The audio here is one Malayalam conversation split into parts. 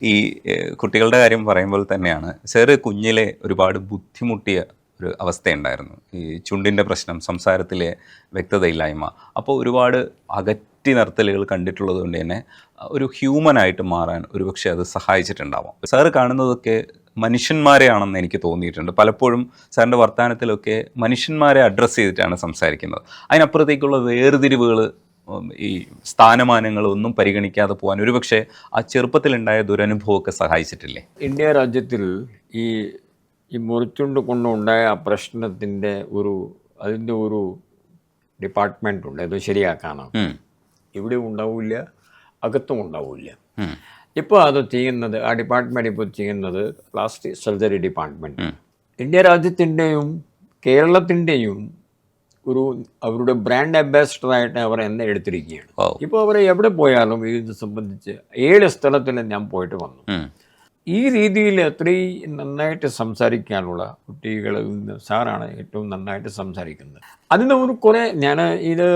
ഈ കുട്ടികളുടെ കാര്യം പറയുമ്പോൾ തന്നെയാണ് സാറ് കുഞ്ഞിലെ ഒരുപാട് ബുദ്ധിമുട്ടിയ ഒരു അവസ്ഥയുണ്ടായിരുന്നു. ഈ ചുണ്ടിൻ്റെ പ്രശ്നം, സംസാരത്തിലെ വ്യക്തതയില്ലായ്മ. അപ്പോൾ ഒരുപാട് അകറ്റി നിർത്തലുകൾ കണ്ടിട്ടുള്ളത് കൊണ്ട് തന്നെ ഒരു ഹ്യൂമനായിട്ട് മാറാൻ ഒരുപക്ഷെ അത് സഹായിച്ചിട്ടുണ്ടാവാം. സാറ് കാണുന്നതൊക്കെ മനുഷ്യന്മാരെയാണെന്ന് എനിക്ക് തോന്നിയിട്ടുണ്ട്. പലപ്പോഴും സാറിൻ്റെ വർത്തമാനത്തിലൊക്കെ മനുഷ്യന്മാരെ അഡ്രസ്സ് ചെയ്തിട്ടാണ് സംസാരിക്കുന്നത്. അതിനപ്പുറത്തേക്കുള്ള വേർതിരിവുകൾ, ഈ സ്ഥാനമാനങ്ങളൊന്നും പരിഗണിക്കാതെ പോകാൻ ഒരുപക്ഷെ ആ ചെറുപ്പത്തിലുണ്ടായ ദുരനുഭവമൊക്കെ സഹായിച്ചിട്ടില്ലേ? ഇന്ത്യ രാജ്യത്തിൽ ഈ ഈ മുറിച്ചുകൊണ്ട് കൊണ്ടുണ്ടായ ആ പ്രശ്നത്തിൻ്റെ അതിൻ്റെ ഒരു ഡിപ്പാർട്ട്മെൻ്റ് ഉണ്ട്. അത് ശരിയാക്കാനാണ്. ഇവിടെ ഉണ്ടാവില്ല, അകത്തും ഉണ്ടാവില്ല. ഇപ്പോൾ അത് ചെയ്യുന്നത്, ആ ഡിപ്പാർട്ട്മെൻറ്റ് ഇപ്പോൾ ചെയ്യുന്നത് പ്ലാസ്റ്റിക് സർജറി ഡിപ്പാർട്ട്മെൻറ്റ്. ഇന്ത്യ രാജ്യത്തിൻ്റെയും കേരളത്തിൻ്റെയും അവരുടെ ബ്രാൻഡ് അംബാസിഡറായിട്ട് അവർ എന്നെ എടുത്തിരിക്കുകയാണ്. ഇപ്പോൾ അവർ എവിടെ പോയാലും ഇത് സംബന്ധിച്ച് 7 സ്ഥലത്തിൽ ഞാൻ പോയിട്ട് വന്നു. ഈ രീതിയിൽ അത്രയും നന്നായിട്ട് സംസാരിക്കാനുള്ള കുട്ടികളിൽ നിന്ന് സാറാണ് ഏറ്റവും നന്നായിട്ട് സംസാരിക്കുന്നത്. അതിന് കുറേ ഞാൻ ഇത്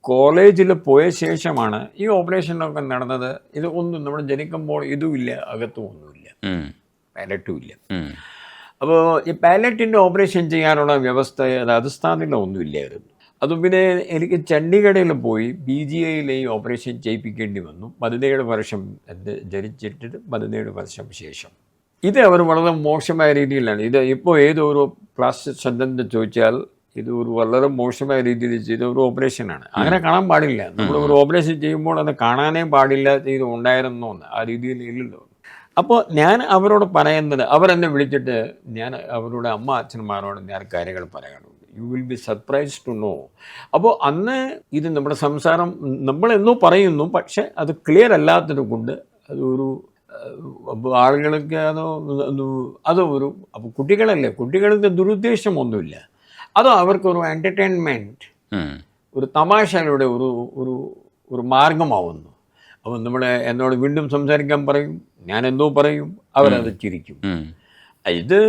കോളേജിൽ പോയ ശേഷമാണ് ഈ ഓപ്പറേഷനൊക്കെ നടന്നത്. ഇത് നമ്മൾ ജനിക്കുമ്പോൾ ഇതുമില്ല, അകത്തും ഒന്നുമില്ല, പാലറ്റും ഇല്ല. അപ്പോൾ ഈ പാലറ്റിൻ്റെ ഓപ്പറേഷൻ ചെയ്യാനുള്ള വ്യവസ്ഥ രാജസ്ഥാനിലൊന്നുമില്ലായിരുന്നു. അതും പിന്നെ എനിക്ക് ചണ്ഡീഗഡിൽ പോയി BGIയിൽ ഈ ഓപ്പറേഷൻ ചെയ്യിപ്പിക്കേണ്ടി വന്നു. 17 വർഷം ജനിച്ചിട്ട് 17 വർഷം ശേഷം. ഇത് അവർ വളരെ മോശമായ രീതിയിലാണ്. ഇത് ഇപ്പോൾ ഏതൊരു പ്ലാസ്റ്റിക് സർജൻ ചോദിച്ചാൽ ഇത് വളരെ മോശമായ രീതിയിൽ ചെയ്ത ഒരു ഓപ്പറേഷനാണ്. അങ്ങനെ കാണാൻ പാടില്ല. നമ്മൾ ഒരു ഓപ്പറേഷൻ ചെയ്യുമ്പോൾ അത് കാണാനേ പാടില്ല, ഇത് ഉണ്ടായിരുന്നോ എന്ന് ആ രീതിയിൽ ഇല്ലല്ലോ. അപ്പോൾ ഞാൻ അവരോട് പറയുന്നത്, അവരെന്നെ വിളിച്ചിട്ട് ഞാൻ അവരുടെ അച്ഛന്മാരോട് ഞാൻ കാര്യങ്ങൾ പറയാറുണ്ട്. You will be surprise to know. അപ്പോൾ അന്ന് ഇത് നമ്മുടെ സംസാരം നമ്മളെന്നോ പറയുന്നു, പക്ഷെ അത് ക്ലിയർ അല്ലാത്തത് കൊണ്ട് അതൊരു ആളുകൾക്ക് അതൊരു അപ്പോൾ കുട്ടികളല്ലേ, കുട്ടികൾക്ക് ദുരുദ്ദേശമൊന്നുമില്ല. അതോ അവർക്കൊരു എൻ്റർടൈൻമെൻറ്റ്, ഒരു തമാശയുടെ ഒരു മാർഗമാവുന്നു. അപ്പോൾ എന്നോട് വീണ്ടും സംസാരിക്കാൻ പറയും, ഞാൻ എന്തോ പറയും, അവരത് ചിരിക്കും. ഇത്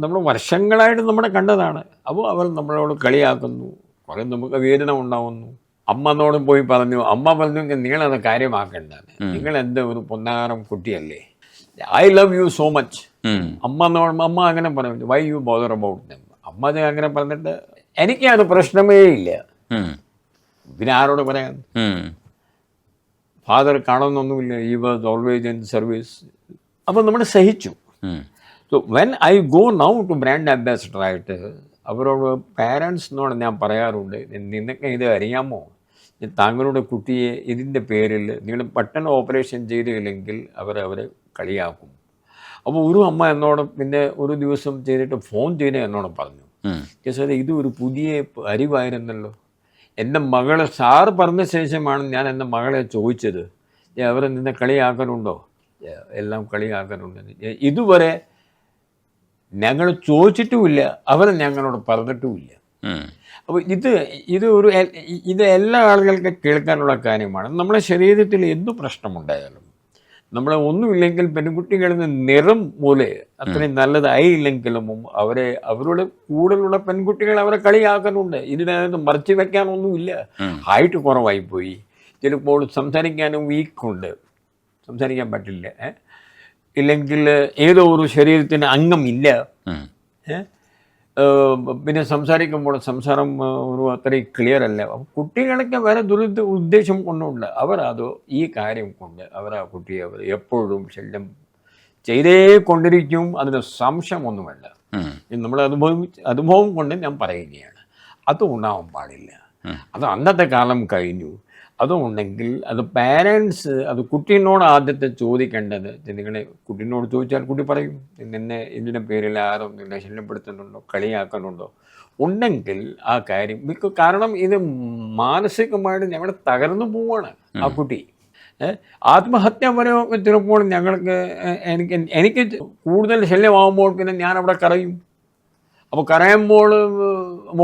നമ്മൾ വർഷങ്ങളായിട്ട് നമ്മളെ കണ്ടതാണ്. അപ്പോൾ അവർ നമ്മളോട് കളിയാക്കുന്നു, കുറേ നമുക്ക് വേദന ഉണ്ടാവുന്നു. അമ്മനോട് പോയി പറഞ്ഞു, അമ്മ പറഞ്ഞു നിങ്ങളത് കാര്യമാക്കേണ്ട, നിങ്ങൾ എന്ത് ഒരു പൊന്നാരം കുട്ടിയല്ലേ, I love you so much. അമ്മ അങ്ങനെ പറഞ്ഞു, why you bother about them. അമ്മ അങ്ങനെ പറഞ്ഞിട്ട് എനിക്കത് പ്രശ്നമേ ഇല്ല, പിന്നെ ആരോട് പറയാൻ. ഫാദർ കാണുന്നൊന്നുമില്ല, ഈ വാസ് ഓൾവേസ് ഇൻ സർവീസ്. അപ്പോൾ നമ്മൾ സഹിച്ചു. So when I go now to brand അംബാസിഡറായിട്ട് അവരോട് പാരൻസിനോട് ഞാൻ പറയാറുണ്ട്, നിനക്ക് ഇത് അറിയാമോ, താങ്കളുടെ കുട്ടിയെ ഇതിൻ്റെ പേരിൽ നിങ്ങൾ പെട്ടെന്ന് ഓപ്പറേഷൻ ചെയ്തില്ലെങ്കിൽ അവരെ കളിയാക്കും. അപ്പോൾ ഒരു അമ്മ എന്നോട് പിന്നെ ഒരു ദിവസം ചെയ്തിട്ട് ഫോൺ ചെയ്ത് എന്നോട് പറഞ്ഞു, സാറേ ഇത് ഒരു പുതിയ അറിവായിരുന്നല്ലോ. എൻ്റെ മകളെ സാറ് പറഞ്ഞ ശേഷമാണ് ഞാൻ എൻ്റെ മകളെ ചോദിച്ചത്, അവരെ നിന്നെ കളിയാക്കാനുണ്ടോ, എല്ലാം കളിയാക്കാനുണ്ട്. ഇതുവരെ ഞങ്ങൾ ചോദിച്ചിട്ടുമില്ല, അവർ ഞങ്ങളോട് പറഞ്ഞിട്ടുമില്ല. അപ്പോൾ ഇത് എല്ലാ ആളുകൾക്കും കേൾക്കാനുള്ള കാര്യമാണ്. നമ്മുടെ ശരീരത്തിൽ എന്തു പ്രശ്നമുണ്ടായാലും, നമ്മളെ ഒന്നുമില്ലെങ്കിൽ പെൺകുട്ടികളിൽ നിറം പോലെ അത്രയും നല്ലതായില്ലെങ്കിലും അവരുടെ കൂടെയുള്ള പെൺകുട്ടികൾ അവരെ കളിയാക്കുന്നുണ്ട്. ഇതിനകത്ത് മറച്ചു വെക്കാനൊന്നുമില്ല. ഹൈറ്റ് കുറവായിപ്പോയി, ചിലപ്പോൾ സംസാരിക്കാനും വീക്കുണ്ട്, സംസാരിക്കാൻ പറ്റില്ല, ഇല്ലെങ്കിൽ ഏതോ ഒരു ശരീരത്തിന് അംഗമില്ല, പിന്നെ സംസാരിക്കുമ്പോൾ സംസാരം അത്രയും ക്ലിയർ അല്ല. കുട്ടികളൊക്കെ വേറെ ഉദ്ദേശം കൊണ്ടുണ്ട് അവരത് ഈ കാര്യം കൊണ്ട് ആ കുട്ടിയെ എപ്പോഴും ശല്യം ചെയ്തേ കൊണ്ടിരിക്കും. അതിന് സംശയമൊന്നുമല്ല. നമ്മൾ അനുഭവം കൊണ്ട് ഞാൻ പറയുകയാണ്. അത് ഉണ്ടാവാൻ പാടില്ല. അത് അന്നത്തെ കാലം കഴിഞ്ഞു. അതുകൊണ്ടെങ്കിൽ അത് പാരൻസ് അത് കുട്ടീനോട് ആദ്യത്തെ ചോദിക്കേണ്ടത്, നിങ്ങളെ കുട്ടീനോട് ചോദിച്ചാൽ കുട്ടി പറയും, നിന്നെ ഇതിൻ്റെ പേരിൽ ആരും നിന്നെ ശല്യപ്പെടുത്തുന്നുണ്ടോ, കളിയാക്കുന്നുണ്ടോ ഉണ്ടെങ്കിൽ ആ കാര്യം. കാരണം ഇത് മാനസികമായിട്ട് ഞങ്ങൾ തകർന്നു പോവാണ്. ആ കുട്ടി ആത്മഹത്യ വരെ ചിലപ്പോൾ ഞങ്ങൾക്ക് എനിക്ക് കൂടുതൽ ശല്യമാകുമ്പോൾ പിന്നെ ഞാൻ അവിടെ കരയും. അപ്പോൾ കരയുമ്പോൾ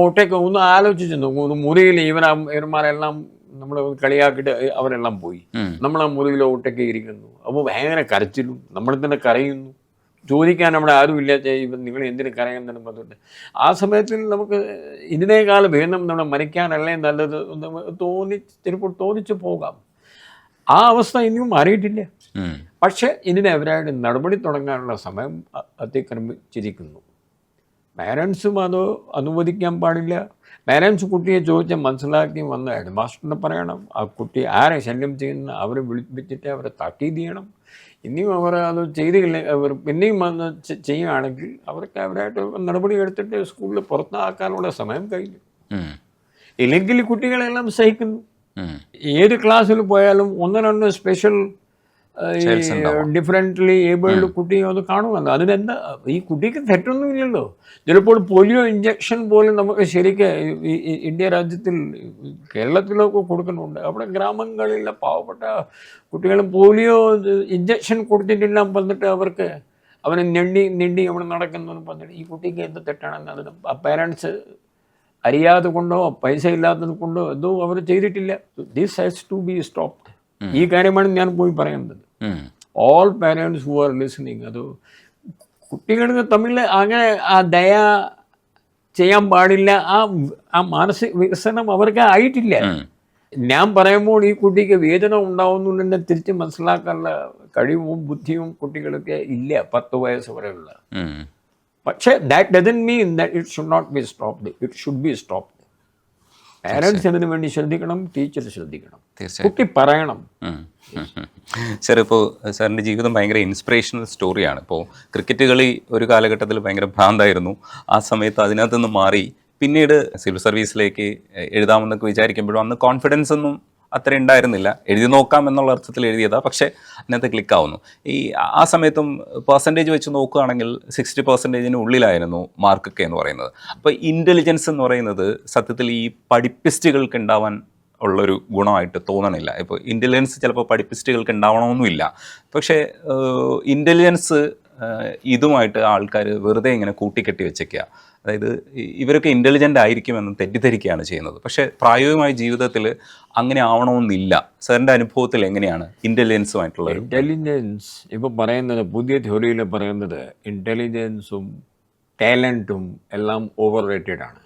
ഒട്ടേക്ക് ഒന്ന് ആലോചിച്ചു, ഒന്ന് മുറിയിൽ ഇവന്മാരെല്ലാം നമ്മൾ കളിയാക്കിയിട്ട് അവരെല്ലാം പോയി, നമ്മൾ ആ മുറിയിലോട്ടൊക്കെ ഇരിക്കുന്നു. അപ്പോൾ ഭയങ്കര കരച്ചിലും, നമ്മൾ തന്നെ കരയുന്നു. ചോദിക്കാൻ നമ്മുടെ ആരും ഇല്ല, നിങ്ങൾ എന്തിനു കരയുന്നതിനും പറഞ്ഞിട്ട്. ആ സമയത്തിൽ നമുക്ക് ഇതിനേക്കാൾ ഭേദം നമ്മൾ മരിക്കാനല്ലേ നല്ലത് ചിലപ്പോൾ തോന്നിച്ചു പോകാം. ആ അവസ്ഥ ഇനിയും മാറിയിട്ടില്ല. പക്ഷേ ഇതിനെതിരായിട്ട് നടപടി തുടങ്ങാനുള്ള സമയം അതിക്രമിച്ചിരിക്കുന്നു. പാരൻസും അത് അനുവദിക്കാൻ പാടില്ല. പാരൻസ് കുട്ടിയെ ചോദിച്ചാൽ മനസ്സിലാക്കി വന്ന് ഹെഡ് മാസ്റ്ററിനെ പറയണം. ആ കുട്ടി ആരെ ശല്യം ചെയ്യുന്ന അവരെ വിളിപ്പിച്ചിട്ട് അവരെ താക്കീത് ചെയ്യണം. ഇനിയും അവർ അത് ചെയ്തില്ല, അവർ പിന്നെയും വന്ന് ചെയ്യുകയാണെങ്കിൽ അവർക്ക് അവരായിട്ട് നടപടി എടുത്തിട്ട് സ്കൂളിൽ പുറത്താക്കാനുള്ള സമയം കഴിഞ്ഞു. ഇല്ലെങ്കിൽ കുട്ടികളെല്ലാം സഹിക്കുന്നു. ഏത് ക്ലാസ്സിൽ പോയാലും ഒന്ന് രണ്ട് സ്പെഷ്യൽ ഡിഫറെൻ്റ്ലി ഏബിൾഡ് കുട്ടിയെ അത് കാണുമല്ലോ. അതിനെന്താ, ഈ കുട്ടിക്ക് തെറ്റൊന്നുമില്ലല്ലോ. ചിലപ്പോൾ പോളിയോ ഇഞ്ചക്ഷൻ പോലും നമുക്ക് ശരിക്കും ഇന്ത്യ രാജ്യത്തിൽ കേരളത്തിലൊക്കെ കൊടുക്കുന്നുണ്ട്. അവിടെ ഗ്രാമങ്ങളിലെ പാവപ്പെട്ട കുട്ടികൾ പോളിയോ ഇഞ്ചക്ഷൻ കൊടുത്തിട്ടില്ല പറഞ്ഞിട്ട് അവർക്ക് അവനെ ഞെണ്ടി അവിടെ നടക്കുന്നു പറഞ്ഞിട്ട് ഈ കുട്ടിക്ക് എന്ത് തെറ്റാണെന്ന് അതിന് പേരൻസ് അറിയാതെ കൊണ്ടോ പൈസ ഇല്ലാത്തത് കൊണ്ടോ എന്തോ അവർ ചെയ്തിട്ടില്ല. This has to be stopped. ഈ കാര്യമാണ് ഞാൻ പോയി പറയുന്നത്. All parents who are listening, അത് കുട്ടികൾക്ക് തമ്മിൽ അങ്ങനെ ആ ദയ ചെയ്യാൻ പാടില്ല. ആ മാനസിക വികസനം അവർക്ക് ആയിട്ടില്ല. ഞാൻ പറയുമ്പോൾ ഈ കുട്ടിക്ക് വേദന ഉണ്ടാവുന്നുണ്ടെന്ന് തിരിച്ച് മനസ്സിലാക്കാനുള്ള കഴിവും ബുദ്ധിയും കുട്ടികൾക്ക് ഇല്ല 10 വയസ്സ് വരെയുള്ള. പക്ഷേ that doesn't mean that it should not be stopped. It should be stopped. Parents അതിനു വേണ്ടി ശ്രദ്ധിക്കണം, ടീച്ചർ ശ്രദ്ധിക്കണം, കുട്ടി പറയണം. സാർ, ഇപ്പോൾ സാറിൻ്റെ ജീവിതം ഭയങ്കര ഇൻസ്പിറേഷണൽ സ്റ്റോറിയാണ്. ഇപ്പോൾ ക്രിക്കറ്റ് കളി ഒരു കാലഘട്ടത്തിൽ ഭയങ്കര ഭ്രാന്തായിരുന്നു. ആ സമയത്ത് അതിനകത്ത് നിന്ന് മാറി പിന്നീട് സിവിൽ സർവീസിലേക്ക് എഴുതാമെന്നൊക്കെ വിചാരിക്കുമ്പോഴും അന്ന് കോൺഫിഡൻസ് ഒന്നും അത്ര ഉണ്ടായിരുന്നില്ല. എഴുതി നോക്കാം എന്നുള്ള അർത്ഥത്തിൽ എഴുതിയതാണ്, പക്ഷേ അതിനകത്ത് ക്ലിക്കാവുന്നു. ആ സമയത്തും പെർസെൻറ്റേജ് വെച്ച് നോക്കുകയാണെങ്കിൽ 60% ഉള്ളിലായിരുന്നു മാർക്കൊക്കെ എന്ന് പറയുന്നത്. അപ്പോൾ ഇൻ്റലിജൻസ് എന്ന് പറയുന്നത് സത്യത്തിൽ ഈ പഠിപ്പിസ്റ്റുകൾക്ക് ഉണ്ടാവാൻ ഉള്ളൊരു ഗുണമായിട്ട് തോന്നണില്ല. ഇപ്പോൾ ഇൻ്റലിജൻസ് ചിലപ്പോൾ പഠിപ്പിസ്റ്റുകൾക്ക് ഉണ്ടാവണമെന്നുമില്ല, പക്ഷേ ഇൻ്റലിജൻസ് ഇതുമായിട്ട് ആൾക്കാർ വെറുതെ ഇങ്ങനെ കൂട്ടിക്കെട്ടി വെച്ചേക്കുക. അതായത് ഇവരൊക്കെ ഇൻ്റലിജൻ്റ് ആയിരിക്കുമെന്ന് തെറ്റിദ്ധരിക്കുകയാണ് ചെയ്യുന്നത്. പക്ഷേ പ്രായോഗികമായ ജീവിതത്തിൽ അങ്ങനെ ആവണമെന്നില്ല. സാറിൻ്റെ അനുഭവത്തിൽ എങ്ങനെയാണ് ഇൻ്റലിജൻസുമായിട്ടുള്ള ഇൻ്റലിജൻസ് ഇപ്പോൾ പറയുന്നത്, പുതിയ തിയറിയിൽ പറയുന്നത് ഇൻ്റലിജൻസും ടാലൻറ്റും എല്ലാം ഓവർ റേറ്റഡ് ആണ്.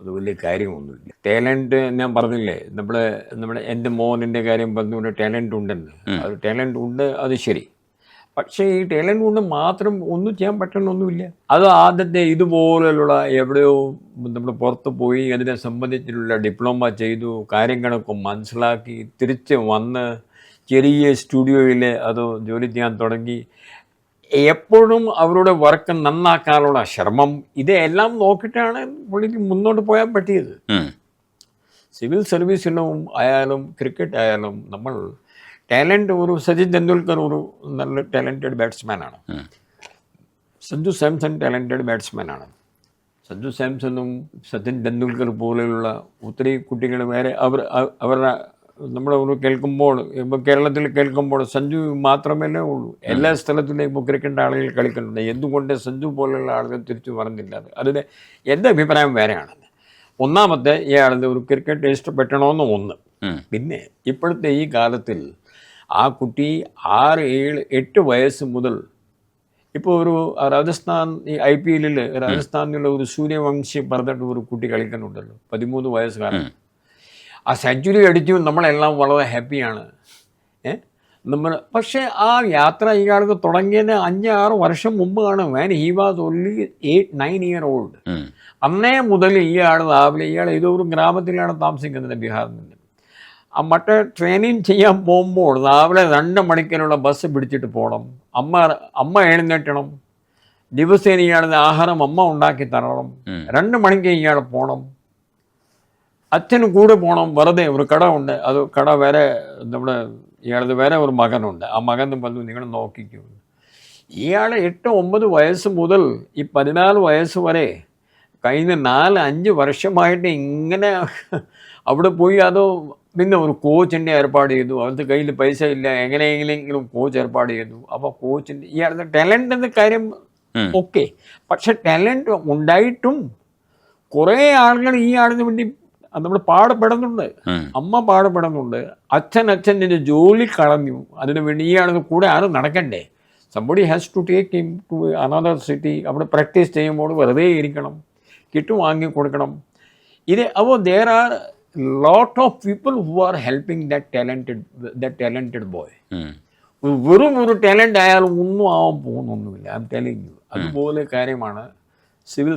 അത് വലിയ കാര്യമൊന്നുമില്ല. ടാലൻറ്റ് ഞാൻ പറഞ്ഞില്ലേ, നമ്മുടെ എൻ്റെ മോനിൻ്റെ കാര്യം പറഞ്ഞുകൊണ്ട് ടാലൻറ്റ് ഉണ്ടെന്ന്. അത് ടാലൻറ്റ് ഉണ്ട്, അത് ശരി. പക്ഷേ ഈ ടാലൻറ്റ് കൊണ്ട് മാത്രം ഒന്നും ചെയ്യാൻ പറ്റണമെന്നൊന്നുമില്ല. അത് ആദ്യത്തെ ഇതുപോലുള്ള എവിടെയോ നമ്മൾ പുറത്ത് പോയി അതിനെ സംബന്ധിച്ചിട്ടുള്ള ഡിപ്ലോമ ചെയ്തു, കാര്യങ്ങളൊക്കെ മനസ്സിലാക്കി തിരിച്ച് വന്ന് ചെറിയ സ്റ്റുഡിയോയിൽ അത് ജോലി ചെയ്യാൻ തുടങ്ങി. എപ്പോഴും അവരുടെ വർക്ക് നന്നാക്കാനുള്ള ശ്രമം, ഇതെല്ലാം നോക്കിയിട്ടാണ് പുള്ളിക്ക് മുന്നോട്ട് പോകാൻ പറ്റിയത്. സിവിൽ സർവീസിലും ആയാലും ക്രിക്കറ്റ് ആയാലും നമ്മൾ ടാലൻറ്റ്, ഒരു സച്ചിൻ തെണ്ടുൽക്കർ ഒരു നല്ല ടാലൻറ്റഡ് ബാറ്റ്സ്മാനാണ്. സഞ്ജു സാംസൺ ടാലൻറ്റഡ് ബാറ്റ്സ്മാനാണ്. സഞ്ജു സാംസണും സച്ചിൻ തെണ്ടുൽക്കർ പോലെയുള്ള ഒത്തിരി കുട്ടികൾ വേറെ അവരുടെ നമ്മുടെ ഒരു കേൾക്കുമ്പോൾ, ഇപ്പോൾ കേരളത്തിൽ കേൾക്കുമ്പോൾ സഞ്ജു മാത്രമല്ലേ ഉള്ളൂ. എല്ലാ സ്ഥലത്തിലും ഇപ്പോൾ ക്രിക്കറ്റ് ആളുകൾ കളിക്കുന്നുണ്ട്. എന്തുകൊണ്ട് സഞ്ജു പോലെയുള്ള ആളുകൾ തിരിച്ചു പറഞ്ഞില്ല? അതിന് എൻ്റെ അഭിപ്രായം വേറെയാണ്. ഒന്നാമത്തെ, ഇയാളുടെ ഒരു ക്രിക്കറ്റ് ഇഷ്ടപ്പെട്ടണമെന്ന് ഒന്ന്. പിന്നെ ഇപ്പോഴത്തെ ഈ കാലത്തിൽ ആ കുട്ടി 6, 7, 8 വയസ്സ് മുതൽ, ഇപ്പോൾ ഒരു രാജസ്ഥാൻ ഈ IPL രാജസ്ഥാനിലുള്ള ഒരു സൂര്യവംശി പറഞ്ഞിട്ട് ഒരു കുട്ടി കളിക്കുന്നുണ്ടല്ലോ, 13 വയസ്സുകാരൻ. ആ സെഞ്ചുറി അടിച്ചു, നമ്മളെല്ലാം വളരെ ഹാപ്പിയാണ്. പക്ഷേ ആ യാത്ര ഇയാൾക്ക് തുടങ്ങിയത് 5-6 വർഷം മുമ്പാണ്. Van he was only 8-9 years old. അന്നേ മുതൽ ഇയാൾ രാവിലെ, ഇയാൾ ഏതോ ഒരു ഗ്രാമത്തിലാണ് താമസിക്കുന്നത്, ബീഹാറിൽ നിന്ന്. ആ മറ്റേ ട്രെയിനിങ് ചെയ്യാൻ പോകുമ്പോൾ രാവിലെ 2 മണിക്കൂറുള്ള ബസ് പിടിച്ചിട്ട് പോകണം. അമ്മ എഴുന്നേറ്റണം. ദിവസേന ഇയാളുടെ ആഹാരം അമ്മ ഉണ്ടാക്കി തരണം. 2 മണിക്ക് ഇയാൾ പോകണം. അച്ഛനും കൂടെ പോകണം. വെറുതെ ഒരു കട ഉണ്ട്, അത് കട വേറെ, നമ്മുടെ ഇയാളത് വേറെ ഒരു മകനുണ്ട്. ആ മകൻ പറഞ്ഞു നിങ്ങൾ നോക്കിക്കൂ. ഇയാൾ 8-9 വയസ്സ് മുതൽ ഈ 14 വയസ്സ് വരെ കഴിഞ്ഞ 4-5 വർഷമായിട്ട് ഇങ്ങനെ അവിടെ പോയി. അതോ പിന്നെ ഒരു കോച്ചിൻ്റെ ഏർപ്പാട് ചെയ്തു. അവരുടെ കയ്യിൽ പൈസ ഇല്ല, എങ്ങനെയെങ്കിലും കോച്ച് ഏർപ്പാട് ചെയ്തു. അപ്പോൾ കോച്ചിൻ്റെ ഇയാളുടെ ടാലൻ്റ് എന്ന കാര്യം ഓക്കെ, പക്ഷെ ടാലൻ്റ് ഉണ്ടായിട്ടും കുറേ ആളുകൾ ഈ ആളിന് വേണ്ടി നമ്മൾ പാടുപെടുന്നുണ്ട്. അമ്മ പാടുപെടുന്നുണ്ട്, അച്ഛൻ്റെ ജോലി കളഞ്ഞു. അതിനു വേണ്ടി ഈ ആളിന് കൂടെ ആരും നടക്കണ്ടേ? Somebody has to take him to another city. അവിടെ പ്രാക്ടീസ് ചെയ്യുമ്പോൾ വെറുതെ ഇരിക്കണം, കിറ്റ് വാങ്ങി കൊടുക്കണം. അപ്പോൾ there are lot of people who are helping that talented boy. വെറും ഒരു ടാലൻ്റ് ആയാലും ഒന്നും ആവാൻ പോകുന്നൊന്നുമില്ല. I'm telling you. അതുപോലെ കാര്യമാണ് സിവിൽ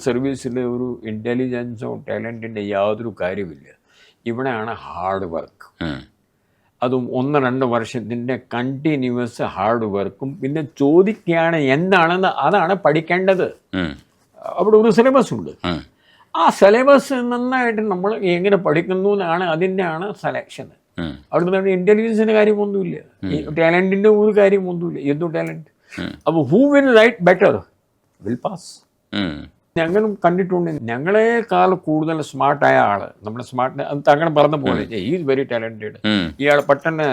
സർവീസിൽ ഒരു ഇൻ്റലിജൻസോ ടാലൻറ്റിൻ്റെ യാതൊരു കാര്യമില്ല. ഇവിടെയാണ് ഹാർഡ് വർക്ക്. അതും 1-2 വർഷത്തിൻ്റെ കണ്ടിന്യൂസ് ഹാർഡ് വർക്കും പിന്നെ ചോദിക്കുകയാണ് എന്താണെന്ന് അതാണ് പഠിക്കേണ്ടത്. അവിടെ ഒരു സിലബസ് ഉണ്ട്. ആ സിലബസ് നന്നായിട്ട് നമ്മൾ എങ്ങനെ പഠിക്കുന്നു എന്നാണ് അതിൻ്റെയാണ് സെലക്ഷൻ. അവിടെ ഇൻ്റലിജൻസിൻ്റെ കാര്യമൊന്നുമില്ല, ടാലൻറ്റിൻ്റെ ഒരു കാര്യമൊന്നുമില്ല. എന്തു ടാലൻറ്റ്? അപ്പോൾ who will write better will pass. ഞങ്ങളും കണ്ടിട്ടുണ്ട്, ഞങ്ങളെക്കാൾ കൂടുതൽ സ്മാർട്ടായ ആള്, നമ്മുടെ സ്മാർട്ട് അങ്ങനെ പറഞ്ഞ പോലെ ഈസ് വെരി ടാലൻറ്റഡ്. ഇയാൾ പെട്ടെന്ന്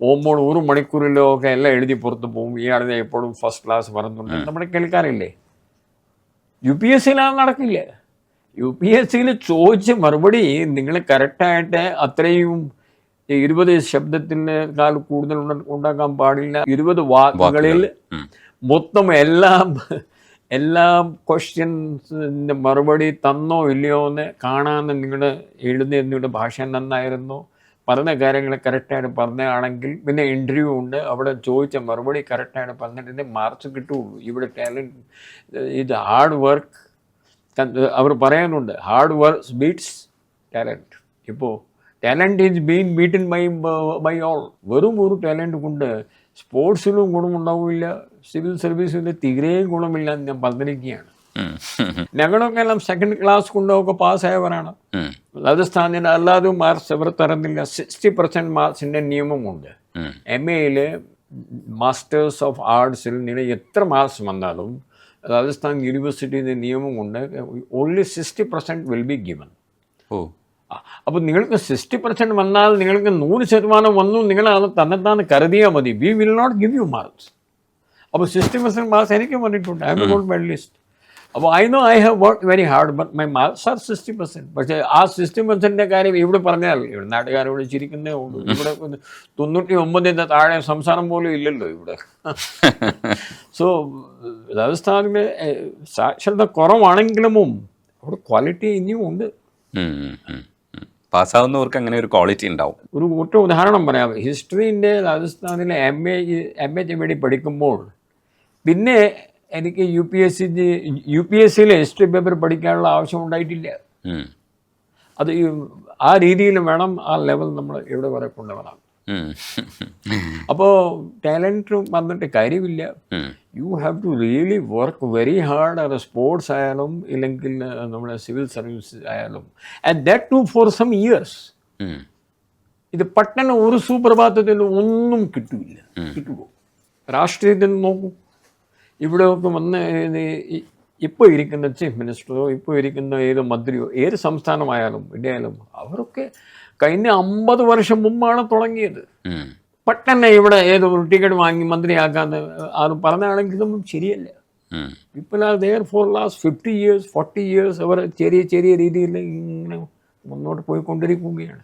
പോകുമ്പോൾ 1 മണിക്കൂറിലോ ഒക്കെ എല്ലാം എഴുതി പുറത്ത് പോകും. ഇയാളിനെ എപ്പോഴും ഫസ്റ്റ് ക്ലാസ് പറഞ്ഞുകൊണ്ട് നമ്മുടെ കേൾക്കാറില്ലേ? UPSC നടക്കില്ല. UPSC ചോദിച്ച മറുപടി നിങ്ങൾ കറക്റ്റായിട്ട് അത്രയും 20 ശബ്ദത്തിനേക്കാൾ കൂടുതൽ ഉണ്ടാക്കാൻ പാടില്ല. 20 വാക്കുകളിൽ മൊത്തം എല്ലാം ക്വസ്റ്റ്യൻസിൻ്റെ മറുപടി തന്നോ ഇല്ലയോ എന്ന് കാണാമെന്ന് നിങ്ങൾ എഴുതുന്നതിൻ്റെ ഭാഷ നന്നായിരുന്നു, പറഞ്ഞ കാര്യങ്ങൾ കറക്റ്റായിട്ട് പറഞ്ഞാണെങ്കിൽ പിന്നെ ഇൻ്റർവ്യൂ ഉണ്ട്, അവിടെ ചോദിച്ച മറുപടി കറക്റ്റായിട്ട് പറഞ്ഞിട്ട് മാർക്സ് കിട്ടുകയുള്ളൂ. ഇവിടെ ടാലൻറ്റ് ഇത് ഹാർഡ് വർക്ക്. അവർ പറയാനുണ്ട് ഹാർഡ് വർക്ക് ബീറ്റ്സ് ടാലൻറ്റ്. ഇപ്പോൾ talent is been beaten by all. വെറും ഒരു ടാലൻറ്റ് കൊണ്ട് സ്പോർട്സിലും ഗുണമുണ്ടാവില്ല, സിവിൽ സർവീസിൽ തീരെയും ഗുണമില്ല എന്ന് ഞാൻ പറഞ്ഞിരിക്കുകയാണ്. ഞങ്ങളൊക്കെ എല്ലാം 2nd ക്ലാസ് കൊണ്ടൊക്കെ പാസ്സായവരാണ്. രാജസ്ഥാനിൽ അല്ലാതെ മാർക്സ് അവർ തരുന്നില്ല. 60% മാർക്സിൻ്റെ നിയമമുണ്ട്. MA മാസ്റ്റേഴ്സ് ഓഫ് ആർട്സിൽ നിങ്ങൾ എത്ര മാർക്സ് വന്നാലും രാജസ്ഥാൻ യൂണിവേഴ്സിറ്റിയുടെ നിയമം കൊണ്ട് ഓൺലി 60% വിൽ ബി ഗിവൻ. അപ്പോൾ നിങ്ങൾക്ക് 60% വന്നാൽ നിങ്ങൾക്ക് 100% വന്നു, നിങ്ങൾ അത് തന്നെത്താൻ കരുതിയാൽ മതി. We will not give you marks. അപ്പോൾ 60% മാർക്സ് എനിക്ക് വന്നിട്ടുണ്ട്. I'm a gold medallist. അപ്പോൾ I know I have work very hard, but my marks are 60%. പക്ഷേ ആ 60%ൻ്റെ കാര്യം ഇവിടെ പറഞ്ഞാൽ ഇവിടെ നാട്ടുകാരോട് ചിരിക്കുന്നേ ഉള്ളൂ. ഇവിടെ 99 താഴെ സംസാരം പോലും ഇല്ലല്ലോ ഇവിടെ. സോ രാജസ്ഥാനിലെ സാക്ഷരത കുറവാണെങ്കിലും അവിടെ ക്വാളിറ്റി ഇനിയും ഉണ്ട്. പാസ്സാവുന്നവർക്ക് അങ്ങനെ ഒരു ക്വാളിറ്റി ഉണ്ടാവും. ഒരു ഒറ്റ ഉദാഹരണം പറയാം. ഹിസ്റ്ററിൻ്റെ രാജസ്ഥാനിലെ MA വേണ്ടി പഠിക്കുമ്പോൾ പിന്നെ എനിക്ക് UPSCയിലെ ഹിസ്റ്ററി പേപ്പർ പഠിക്കാനുള്ള ആവശ്യം ഉണ്ടായിട്ടില്ല. അത് ആ രീതിയിൽ വേണം ആ ലെവൽ നമ്മൾ ഇവിടെ വരെ കൊണ്ടുവരാം. അപ്പോൾ ടാലൻറ്റ് വന്നിട്ട് കാര്യമില്ല. You have to really work very hard. അത് സ്പോർട്സ് ആയാലും ഇല്ലെങ്കിൽ നമ്മുടെ സിവിൽ സർവീസ് ആയാലും, and that too for some years. ഇത് പെട്ടെന്ന് ഒരു സുപ്രഭാതത്തിൽ ഒന്നും കിട്ടുമോ? രാഷ്ട്രീയത്തിൽ നോക്കൂ, ഇവിടെയൊക്കെ വന്ന് ഇപ്പോൾ ഇരിക്കുന്ന ചീഫ് മിനിസ്റ്ററോ ഇപ്പോൾ ഇരിക്കുന്ന ഏത് മന്ത്രിയോ ഏത് സംസ്ഥാനമായാലും ഇന്ത്യയിലും അവരൊക്കെ കഴിഞ്ഞ 50 വർഷം മുമ്പാണ് തുടങ്ങിയത്. പെട്ടെന്ന് ഇവിടെ ഏതൊരു ടിക്കറ്റ് വാങ്ങി മന്ത്രിയാക്കാന്ന് അത് പറഞ്ഞാണെങ്കിൽ ഇതൊന്നും ശരിയല്ല. People are there for last 50 years 40 years. അവർ ചെറിയ രീതിയിൽ ഇങ്ങനെ മുന്നോട്ട് പോയിക്കൊണ്ടിരിക്കുകയാണ്.